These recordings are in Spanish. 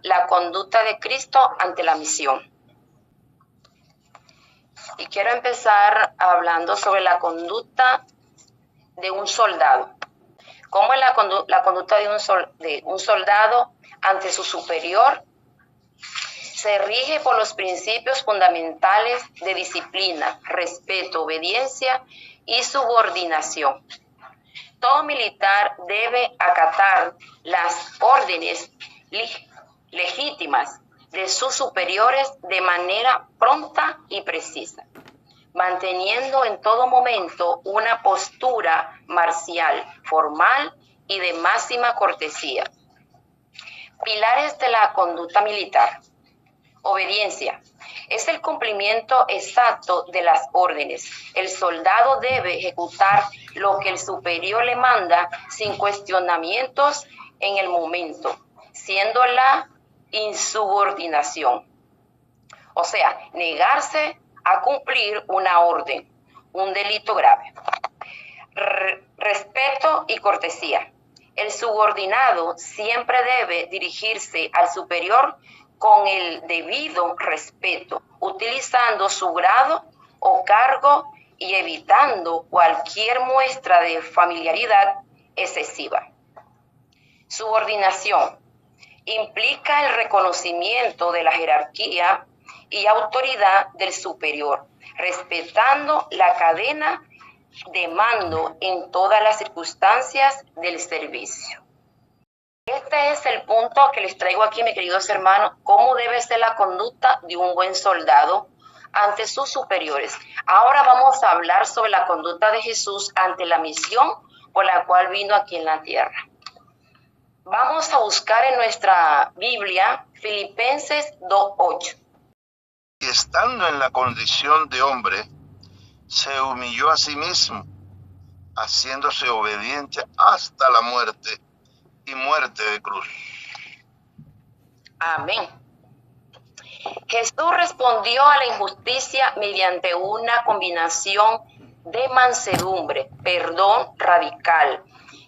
la conducta de Cristo ante la misión. Y quiero empezar hablando sobre la conducta de un soldado. ¿Cómo es la conducta de un soldado ante su superior? Se rige por los principios fundamentales de disciplina, respeto, obediencia y subordinación. Todo militar debe acatar las órdenes legítimas de sus superiores de manera pronta y precisa, manteniendo en todo momento una postura marcial, formal y de máxima cortesía. Pilares de la conducta militar. Obediencia. Es el cumplimiento exacto de las órdenes. El soldado debe ejecutar lo que el superior le manda sin cuestionamientos en el momento, siendo la insubordinación. O sea, negarse a cumplir una orden, un delito grave. Respeto y cortesía. El subordinado siempre debe dirigirse al superior con el debido respeto, utilizando su grado o cargo y evitando cualquier muestra de familiaridad excesiva. Subordinación implica el reconocimiento de la jerarquía y autoridad del superior, respetando la cadena de mando en todas las circunstancias del servicio. Este es el punto que les traigo aquí, mis queridos hermanos, cómo debe ser la conducta de un buen soldado ante sus superiores. Ahora vamos a hablar sobre la conducta de Jesús ante la misión por la cual vino aquí en la tierra. Vamos a buscar en nuestra Biblia Filipenses 2:8. Y estando en la condición de hombre, se humilló a sí mismo, haciéndose obediente hasta la muerte y muerte de cruz. Amén. Jesús respondió a la injusticia mediante una combinación de mansedumbre, perdón radical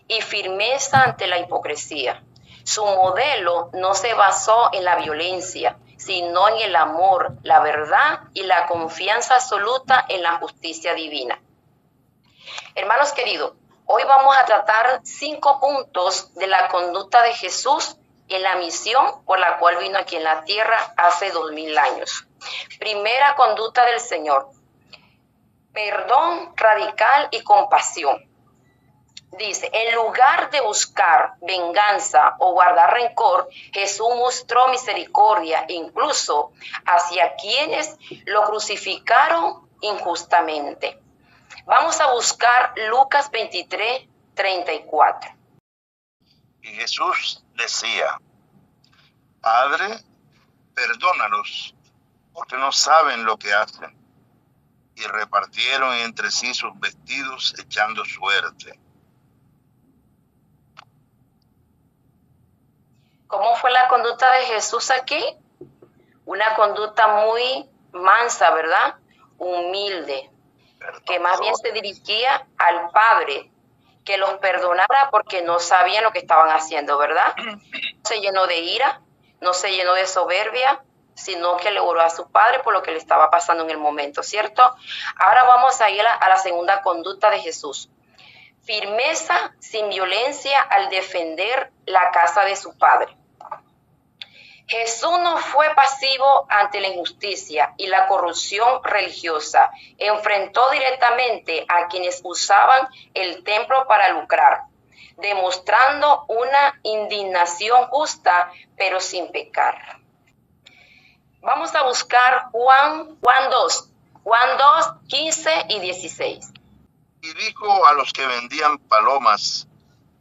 y firmeza ante la hipocresía. Su modelo no se basó en la violencia, sino en el amor, la verdad y la confianza absoluta en la justicia divina. Hermanos queridos, hoy vamos a tratar 5 puntos de la conducta de Jesús en la misión por la cual vino aquí en la tierra hace 2000 años. Primera conducta del Señor: perdón radical y compasión. Dice, en lugar de buscar venganza o guardar rencor, Jesús mostró misericordia incluso hacia quienes lo crucificaron injustamente. Vamos a buscar Lucas 23:34. Y Jesús decía: Padre, perdónalos, porque no saben lo que hacen. Y repartieron entre sí sus vestidos, echando suerte. ¿Cómo fue la conducta de Jesús aquí? Una conducta muy mansa, ¿verdad? Humilde, que más bien se dirigía al Padre, que los perdonara porque no sabían lo que estaban haciendo, ¿verdad? No se llenó de ira, no se llenó de soberbia, sino que le oró a su Padre por lo que le estaba pasando en el momento, ¿cierto? Ahora vamos a ir a la segunda conducta de Jesús. Firmeza sin violencia al defender la casa de su Padre. Jesús no fue pasivo ante la injusticia y la corrupción religiosa. Enfrentó directamente a quienes usaban el templo para lucrar, demostrando una indignación justa, pero sin pecar. Vamos a buscar Juan 2, 15 y 16. Y dijo a los que vendían palomas: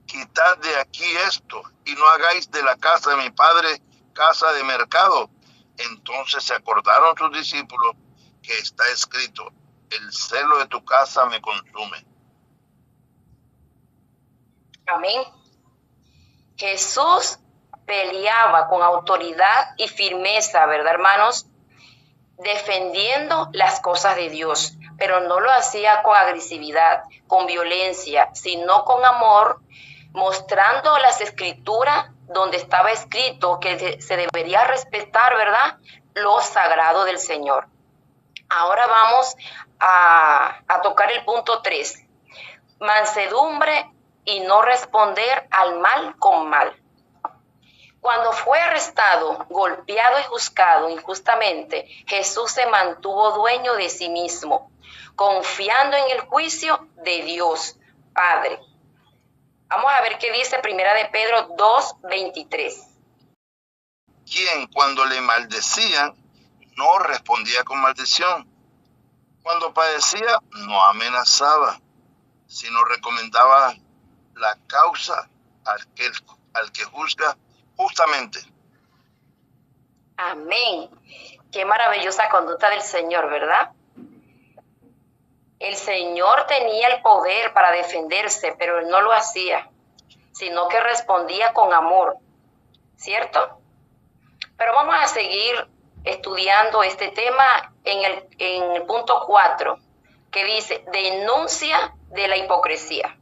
Quitad de aquí esto, y no hagáis de la casa de mi Padre casa de mercado. Entonces se acordaron sus discípulos que está escrito: el celo de tu casa me consume. Amén. Jesús peleaba con autoridad y firmeza, ¿verdad, hermanos? Defendiendo las cosas de Dios, pero no lo hacía con agresividad, con violencia, sino con amor, mostrando las escrituras donde estaba escrito que se debería respetar, ¿verdad?, lo sagrado del Señor. Ahora vamos a tocar el punto 3. Mansedumbre y no responder al mal con mal. Cuando fue arrestado, golpeado y juzgado injustamente, Jesús se mantuvo dueño de sí mismo, confiando en el juicio de Dios Padre. Vamos a ver qué dice Primera de Pedro 2:23. Quien cuando le maldecían no respondía con maldición. Cuando padecía no amenazaba, sino recomendaba la causa al que juzga justamente. Amén. Qué maravillosa conducta del Señor, ¿verdad? El Señor tenía el poder para defenderse, pero Él no lo hacía, sino que respondía con amor, ¿cierto? Pero vamos a seguir estudiando este tema en el punto 4, que dice, denuncia de la hipocresía.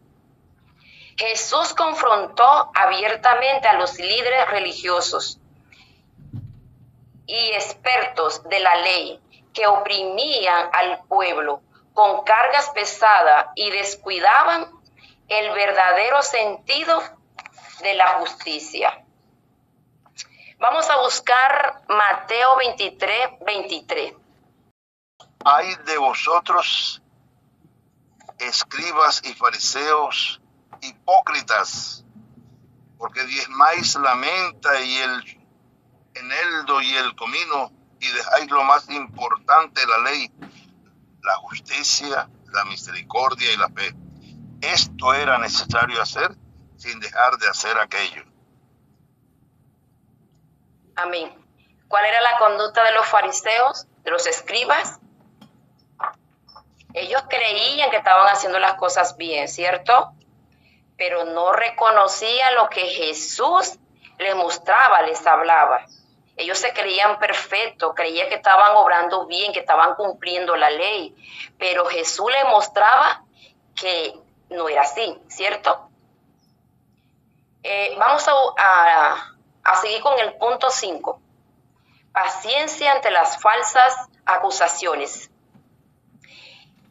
Jesús confrontó abiertamente a los líderes religiosos y expertos de la ley que oprimían al pueblo con cargas pesadas y descuidaban el verdadero sentido de la justicia. Vamos a buscar Mateo 23:23. Ay de vosotros, escribas y fariseos, hipócritas, porque diezmáis la menta y el eneldo y el comino, y dejáis lo más importante de la ley, la justicia, la misericordia y la fe. Esto era necesario hacer sin dejar de hacer aquello. Amén. ¿Cuál era la conducta de los fariseos, de los escribas? Ellos creían que estaban haciendo las cosas bien, ¿cierto? Pero no reconocían lo que Jesús les mostraba, les hablaba. Ellos se creían perfectos, creían que estaban obrando bien, que estaban cumpliendo la ley. Pero Jesús les mostraba que no era así, ¿cierto? Vamos a seguir con el punto 5. Paciencia ante las falsas acusaciones.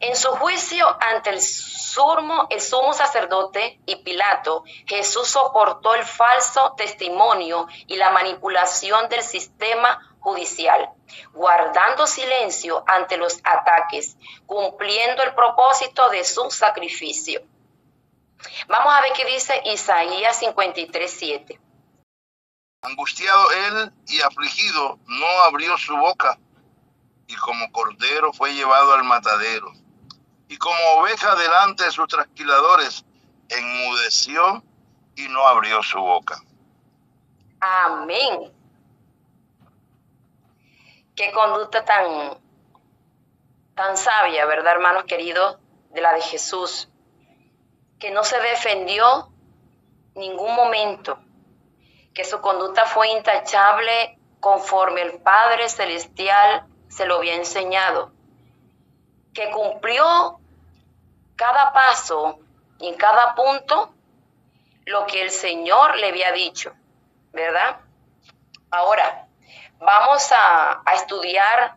En su juicio ante el sumo sacerdote y Pilato, Jesús soportó el falso testimonio y la manipulación del sistema judicial, guardando silencio ante los ataques, cumpliendo el propósito de su sacrificio. Vamos a ver qué dice Isaías 53:7. Angustiado él y afligido, no abrió su boca, y como cordero fue llevado al matadero. Y como oveja delante de sus trasquiladores, enmudeció y no abrió su boca. Amén. Qué conducta tan sabia, ¿verdad, hermanos queridos? De la de Jesús, que no se defendió ningún momento, que su conducta fue intachable conforme el Padre Celestial se lo había enseñado, que cumplió cada paso y en cada punto lo que el Señor le había dicho, ¿verdad? Ahora, vamos a estudiar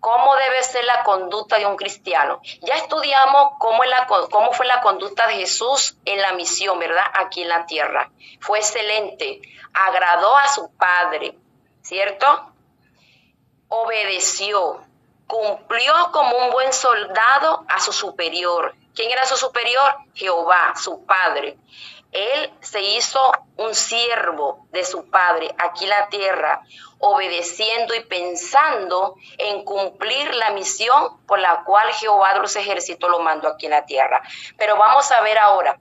cómo debe ser la conducta de un cristiano. Ya estudiamos cómo fue la conducta de Jesús en la misión, ¿verdad? Aquí en la tierra. Fue excelente, agradó a su Padre, ¿cierto? Obedeció, cumplió como un buen soldado a su superior. ¿Quién era su superior? Jehová, su Padre. Él se hizo un siervo de su Padre aquí en la tierra, obedeciendo y pensando en cumplir la misión por la cual Jehová de los ejércitos lo mandó aquí en la tierra. Pero vamos a ver ahora,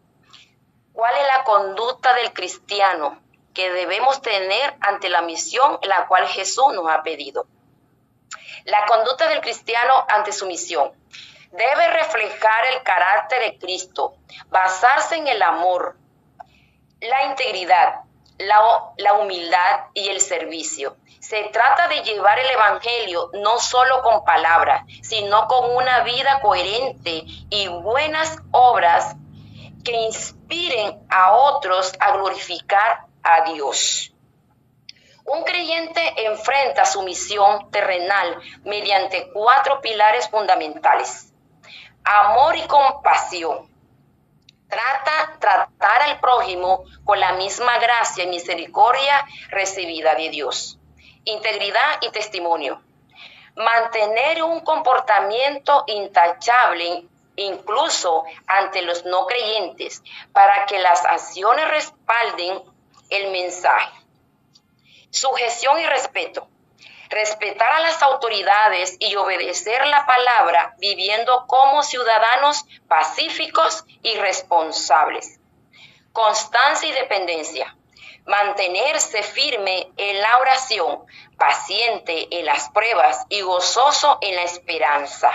¿cuál es la conducta del cristiano que debemos tener ante la misión en la cual Jesús nos ha pedido? La conducta del cristiano ante su misión debe reflejar el carácter de Cristo, basarse en el amor, la integridad, la humildad y el servicio. Se trata de llevar el evangelio no solo con palabras, sino con una vida coherente y buenas obras que inspiren a otros a glorificar a Dios. Un creyente enfrenta su misión terrenal mediante 4 pilares fundamentales: amor y compasión. Tratar al prójimo con la misma gracia y misericordia recibida de Dios. Integridad y testimonio. Mantener un comportamiento intachable incluso ante los no creyentes para que las acciones respalden el mensaje. Sujeción y respeto. Respetar a las autoridades y obedecer la palabra viviendo como ciudadanos pacíficos y responsables. Constancia y dependencia. Mantenerse firme en la oración, paciente en las pruebas y gozoso en la esperanza.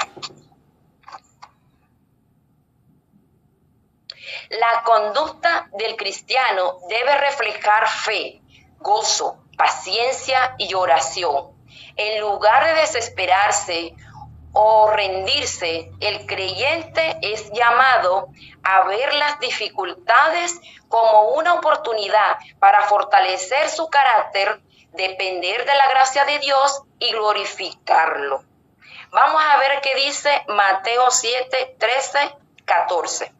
La conducta del cristiano debe reflejar fe, gozo, paciencia y oración. En lugar de desesperarse o rendirse, el creyente es llamado a ver las dificultades como una oportunidad para fortalecer su carácter, depender de la gracia de Dios y glorificarlo. Vamos a ver qué dice Mateo 7, 13, 14.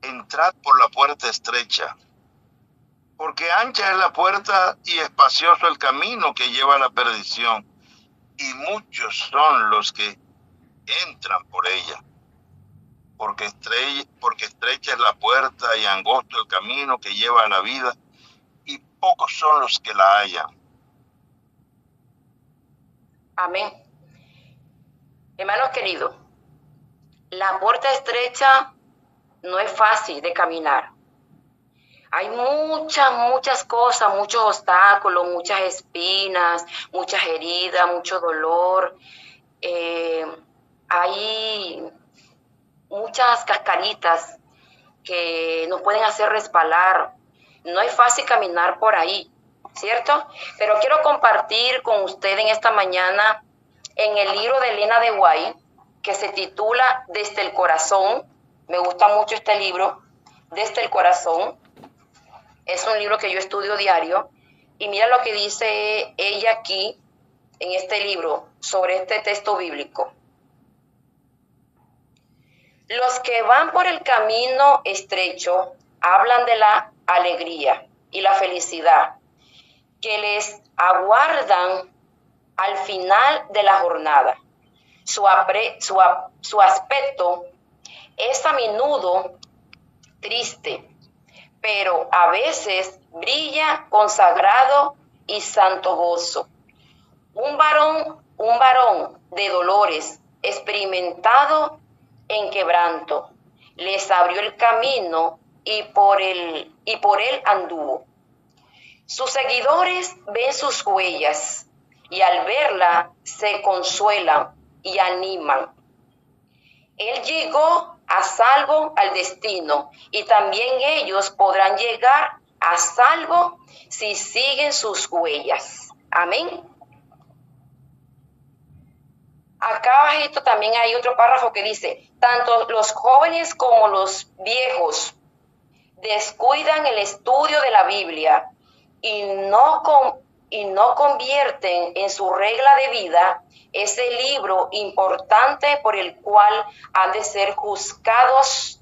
Entrad por la puerta estrecha, porque ancha es la puerta y espacioso el camino que lleva a la perdición, y muchos son los que entran por ella. Porque estrecha es la puerta y angosto el camino que lleva a la vida, y pocos son los que la hallan. Amén. Hermanos queridos, la puerta estrecha no es fácil de caminar. Hay muchas cosas, muchos obstáculos, muchas espinas, muchas heridas, mucho dolor. Hay muchas cascaritas que nos pueden hacer resbalar. No es fácil caminar por ahí, ¿cierto? Pero quiero compartir con usted en esta mañana en el libro de Elena de White, que se titula Desde el Corazón. Me gusta mucho este libro, Desde el Corazón. Es un libro que yo estudio diario. Y mira lo que dice ella aquí en este libro sobre este texto bíblico. Los que van por el camino estrecho hablan de la alegría y la felicidad que les aguardan al final de la jornada. Su aspecto es a menudo triste, pero a veces brilla consagrado y santo gozo. Un varón de dolores, experimentado en quebranto, les abrió el camino y por él anduvo. Sus seguidores ven sus huellas y al verla se consuelan y animan. Él llegó a salvo al destino y también ellos podrán llegar a salvo si siguen sus huellas. Amén. Acá abajito también hay otro párrafo que dice: tanto los jóvenes como los viejos descuidan el estudio de la Biblia y no convierten en su regla de vida ese libro importante por el cual han de ser juzgados.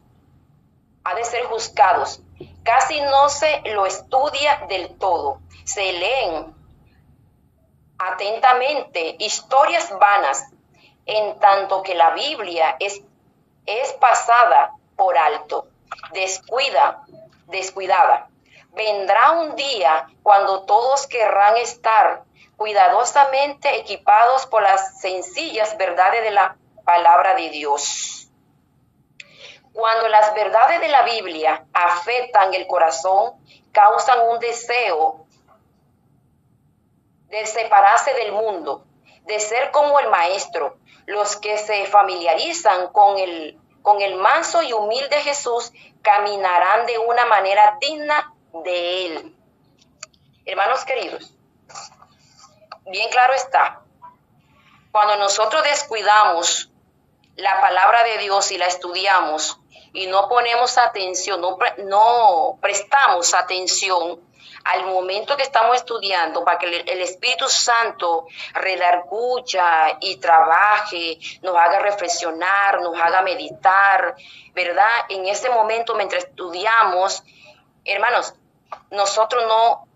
Casi no se lo estudia del todo. Se leen atentamente historias vanas, en tanto que la Biblia es pasada por alto, descuidada. Vendrá un día cuando todos querrán estar cuidadosamente equipados por las sencillas verdades de la palabra de Dios. Cuando las verdades de la Biblia afectan el corazón, causan un deseo de separarse del mundo, de ser como el maestro. Los que se familiarizan con el manso y humilde Jesús caminarán de una manera digna de él. Hermanos queridos, bien claro está, cuando nosotros descuidamos la palabra de Dios y la estudiamos y no ponemos atención, no prestamos atención al momento que estamos estudiando para que el Espíritu Santo redarguya y trabaje, nos haga reflexionar, nos haga meditar, ¿verdad? En ese momento, mientras estudiamos, hermanos, nosotros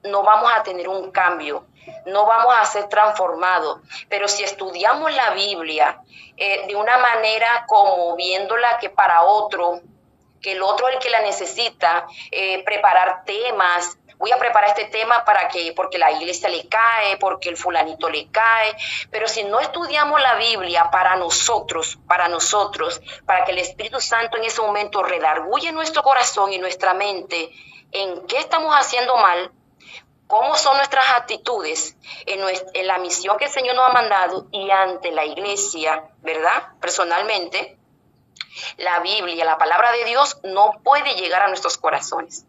no vamos a tener un cambio, no vamos a ser transformados, pero si estudiamos la Biblia de una manera como viéndola que para otro, que el otro es el que la necesita, preparar temas. Voy a preparar este tema porque la iglesia le cae, porque el fulanito le cae, pero si no estudiamos la Biblia para nosotros, para que el Espíritu Santo en ese momento redarguye nuestro corazón y nuestra mente en qué estamos haciendo mal, cómo son nuestras actitudes en la misión que el Señor nos ha mandado y ante la iglesia, ¿verdad? Personalmente, la Biblia, la palabra de Dios no puede llegar a nuestros corazones.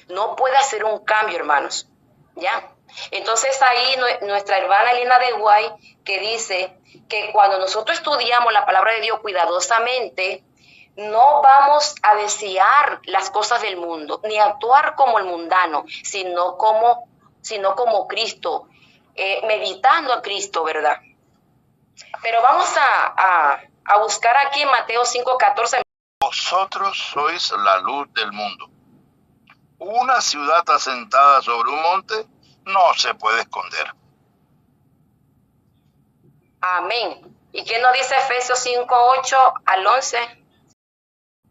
No puede hacer un cambio, hermanos, ¿ya? Entonces ahí nuestra hermana Elena de Guay, que dice que cuando nosotros estudiamos la palabra de Dios cuidadosamente, no vamos a desear las cosas del mundo, ni actuar como el mundano, sino como Cristo, meditando a Cristo, ¿verdad? Pero vamos a buscar aquí en Mateo 5:14. Vosotros sois la luz del mundo. Una ciudad asentada sobre un monte no se puede esconder. Amén. ¿Y qué nos dice Efesios 5:8 al 11?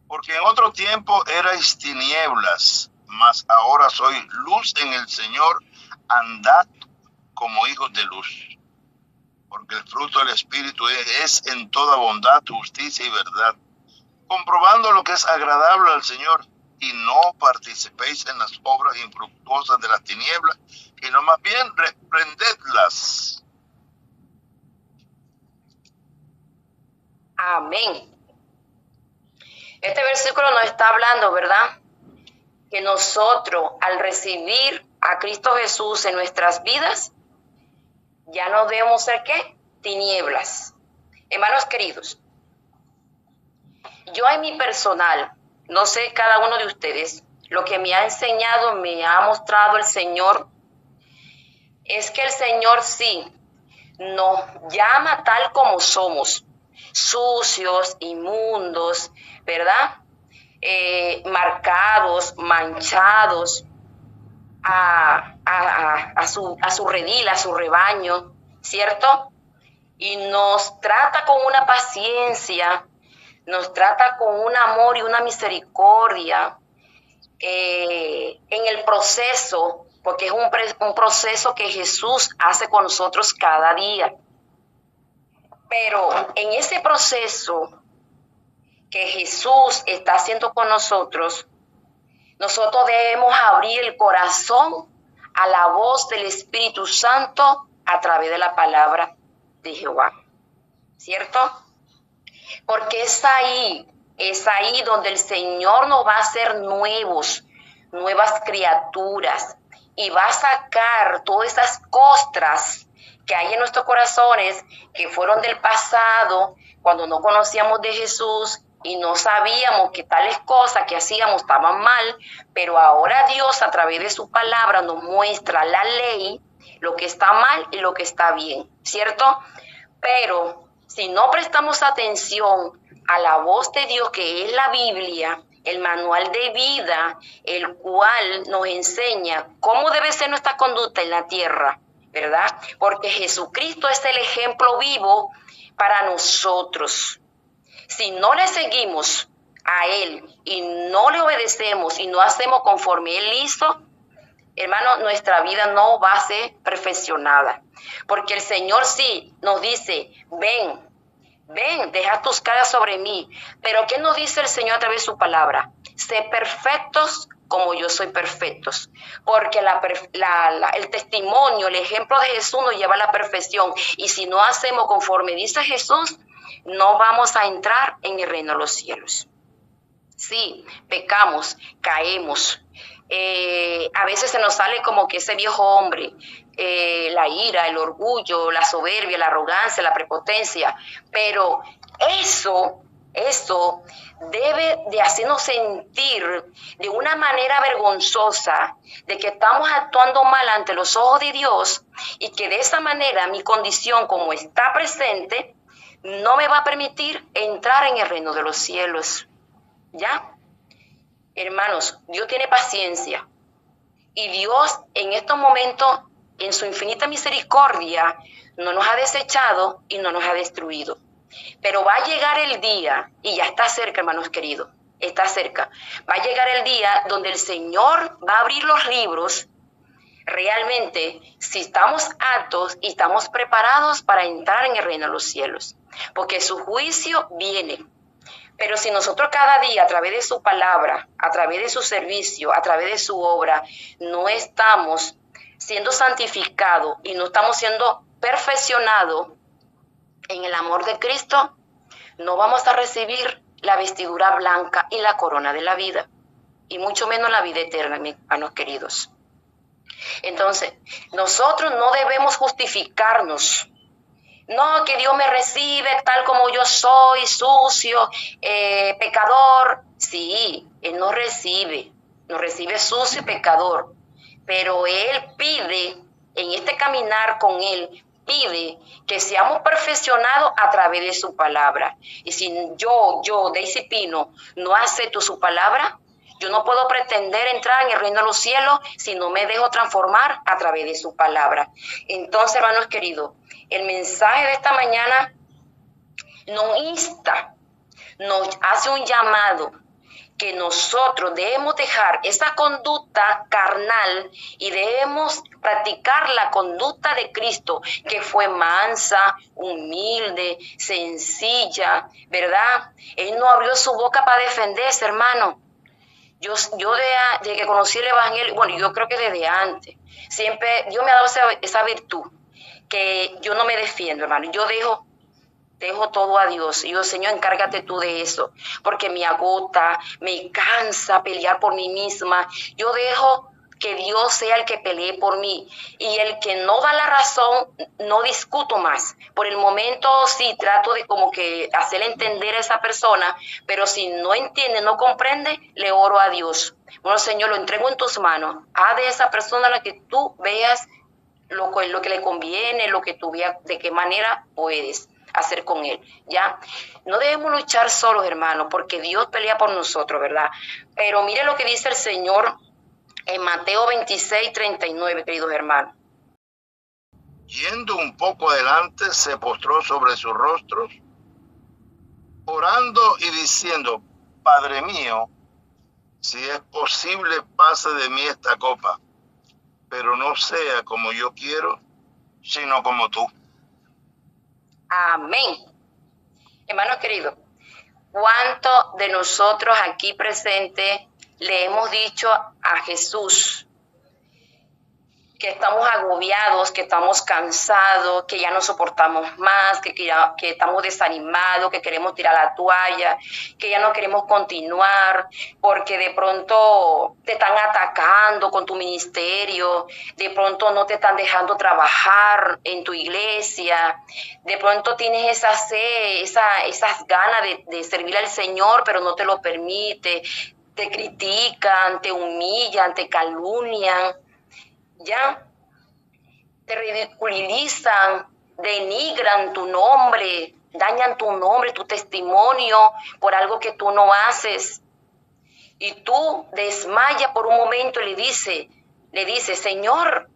Porque en otro tiempo erais tinieblas, mas ahora sois luz en el Señor. Andad como hijos de luz. Porque el fruto del Espíritu es en toda bondad, justicia y verdad, comprobando lo que es agradable al Señor, y no participéis en las obras infructuosas de las tinieblas, sino más bien reprendedlas. Amén. Este versículo nos está hablando, ¿verdad? Que nosotros, al recibir a Cristo Jesús en nuestras vidas, ya no debemos ser, ¿qué? Tinieblas. Hermanos queridos, yo en mi personal, no sé cada uno de ustedes, lo que me ha enseñado, me ha mostrado el Señor, es que el Señor sí nos llama tal como somos, sucios, inmundos, ¿verdad? Marcados, manchados a su redil, a su rebaño, ¿cierto? Y nos trata con una paciencia, nos trata con un amor y una misericordia en el proceso, porque es un proceso que Jesús hace con nosotros cada día. Pero en ese proceso que Jesús está haciendo con nosotros debemos abrir el corazón a la voz del Espíritu Santo a través de la palabra de Jehová, ¿cierto? Porque es ahí donde el Señor nos va a hacer nuevas criaturas, y va a sacar todas esas costras que hay en nuestros corazones, que fueron del pasado, cuando no conocíamos de Jesús y no sabíamos que tales cosas que hacíamos estaban mal, pero ahora Dios a través de su palabra nos muestra la ley, lo que está mal y lo que está bien, ¿cierto? Pero si no prestamos atención a la voz de Dios, que es la Biblia, el manual de vida, el cual nos enseña cómo debe ser nuestra conducta en la tierra, ¿verdad? Porque Jesucristo es el ejemplo vivo para nosotros. Si no le seguimos a Él y no le obedecemos y no hacemos conforme Él hizo, hermano, nuestra vida no va a ser perfeccionada. Porque el Señor sí nos dice, ven, deja tus cargas sobre mí. Pero ¿qué nos dice el Señor a través de su palabra? Sé perfectos como yo soy perfectos. Porque el testimonio, el ejemplo de Jesús nos lleva a la perfección. Y si no hacemos conforme dice Jesús, no vamos a entrar en el reino de los cielos. Sí, pecamos, caemos. A veces se nos sale como que ese viejo hombre, la ira, el orgullo, la soberbia, la arrogancia, la prepotencia, pero eso Eso debe de hacernos sentir de una manera vergonzosa de que estamos actuando mal ante los ojos de Dios y que de esa manera mi condición como está presente no me va a permitir entrar en el reino de los cielos. ¿Ya? Hermanos, Dios tiene paciencia y Dios en estos momentos, en su infinita misericordia, no nos ha desechado y no nos ha destruido. Pero va a llegar el día, y ya está cerca, hermanos queridos, está cerca. Va a llegar el día donde el Señor va a abrir los libros realmente si estamos aptos y estamos preparados para entrar en el reino de los cielos. Porque su juicio viene. Pero si nosotros cada día, a través de su palabra, a través de su servicio, a través de su obra, no estamos siendo santificados y no estamos siendo perfeccionados en el amor de Cristo, no vamos a recibir la vestidura blanca y la corona de la vida, y mucho menos la vida eterna, mis hermanos queridos. Entonces, nosotros no debemos justificarnos. No, que Dios me recibe tal como yo soy, sucio, pecador. Sí, Él nos recibe sucio y pecador, pero Él pide, en este caminar con Él, pide que seamos perfeccionados a través de su palabra. Y si yo, Daisy Pino, no acepto su palabra, yo no puedo pretender entrar en el reino de los cielos si no me dejo transformar a través de su palabra. Entonces, hermanos queridos, el mensaje de esta mañana nos insta, nos hace un llamado que nosotros debemos dejar esa conducta carnal y debemos practicar la conducta de Cristo, que fue mansa, humilde, sencilla, ¿verdad? Él no abrió su boca para defenderse, hermano. Yo desde que conocí el evangelio, bueno, yo creo que desde antes, siempre Dios me ha dado esa virtud, que yo no me defiendo, hermano. Yo dejo todo a Dios. Y yo, Señor, encárgate tú de eso, porque me agota, me cansa pelear por mí misma. Yo dejo que Dios sea el que pelee por mí. Y el que no da la razón, no discuto más. Por el momento sí trato de como que hacerle entender a esa persona, pero si no entiende, no comprende, le oro a Dios. Bueno, Señor, lo entrego en tus manos. Haz de esa persona la que tú veas lo que le conviene, lo que tú veas, de qué manera puedes hacer con él, ¿ya? No debemos luchar solos, hermanos, porque Dios pelea por nosotros, ¿verdad? Pero mire lo que dice el Señor en Mateo 26:39, queridos hermanos. Yendo un poco adelante, se postró sobre sus rostros, orando y diciendo: Padre mío, si es posible, pase de mí esta copa, pero no sea como yo quiero, sino como tú. Amén. Hermanos queridos, ¿cuántos de nosotros aquí presentes le hemos dicho a Jesús que estamos agobiados, que estamos cansados, que ya no soportamos más, que estamos desanimados, que queremos tirar la toalla, que ya no queremos continuar, porque de pronto te están atacando con tu ministerio, de pronto no te están dejando trabajar en tu iglesia, de pronto tienes esa sed, esas ganas de servir al Señor, pero no te lo permite, te critican, te humillan, te calumnian, ya te ridiculizan, denigran tu nombre, dañan tu nombre, tu testimonio por algo que tú no haces. Y tú desmayas por un momento y le dice, Señor,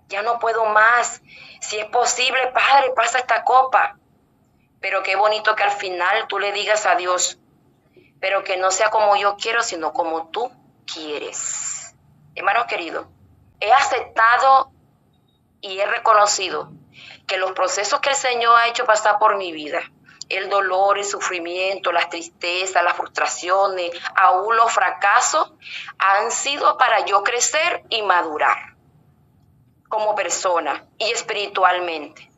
ya no puedo más. Si es posible, Padre, pasa esta copa. Pero qué bonito que al final tú le digas a Dios, pero que no sea como yo quiero, sino como tú quieres. Hermanos queridos, he aceptado y he reconocido que los procesos que el Señor ha hecho pasar por mi vida, el dolor, el sufrimiento, las tristezas, las frustraciones, aún los fracasos, han sido para yo crecer y madurar como persona y espiritualmente.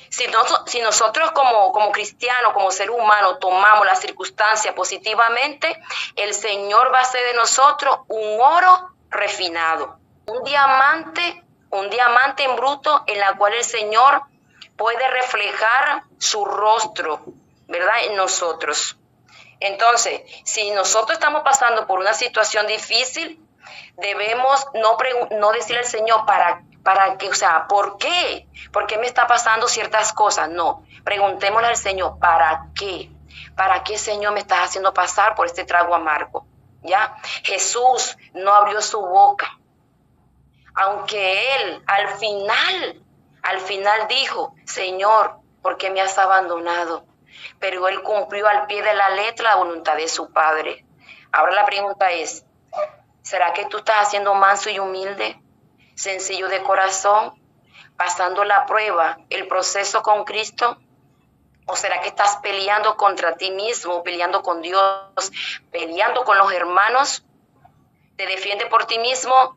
Si nosotros como cristianos, como ser humano, tomamos las circunstancias positivamente, el Señor va a hacer de nosotros un oro refinado, un diamante en bruto en la cual el Señor puede reflejar su rostro, ¿verdad? En nosotros. Entonces, si nosotros estamos pasando por una situación difícil, debemos no decirle al Señor para qué, o sea, ¿por qué? ¿Por qué me está pasando ciertas cosas? No, preguntémosle al Señor, ¿para qué? ¿Para qué, Señor, me estás haciendo pasar por este trago amargo? ¿Ya? Jesús no abrió su boca, aunque él al final dijo, Señor, ¿por qué me has abandonado? Pero él cumplió al pie de la letra la voluntad de su Padre. Ahora la pregunta es, ¿será que tú estás haciendo manso y humilde, sencillo de corazón, pasando la prueba, el proceso con Cristo? ¿O será que estás peleando contra ti mismo, peleando con Dios, peleando con los hermanos? ¿Te defiendes por ti mismo?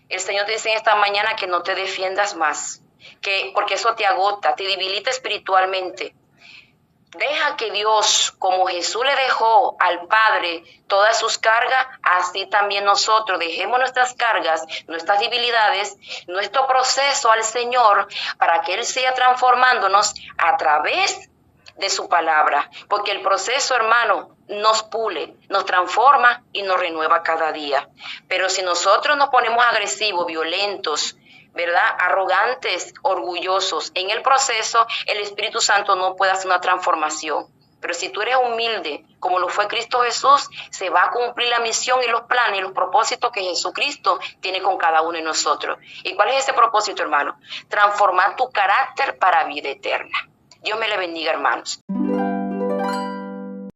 El Señor te dice en esta mañana que no te defiendas más, porque eso te agota, te debilita espiritualmente. Deja que Dios, como Jesús le dejó al Padre todas sus cargas, así también nosotros dejemos nuestras cargas, nuestras debilidades, nuestro proceso al Señor, para que Él siga transformándonos a través de su palabra. Porque el proceso, hermano, nos pule, nos transforma y nos renueva cada día. Pero si nosotros nos ponemos agresivos, violentos, ¿verdad? Arrogantes, orgullosos, en el proceso el Espíritu Santo no puede hacer una transformación. Pero si tú eres humilde, como lo fue Cristo Jesús, se va a cumplir la misión y los planes y los propósitos que Jesucristo tiene con cada uno de nosotros. ¿Y cuál es ese propósito, hermano? Transformar tu carácter para vida eterna. Dios me le bendiga, hermanos.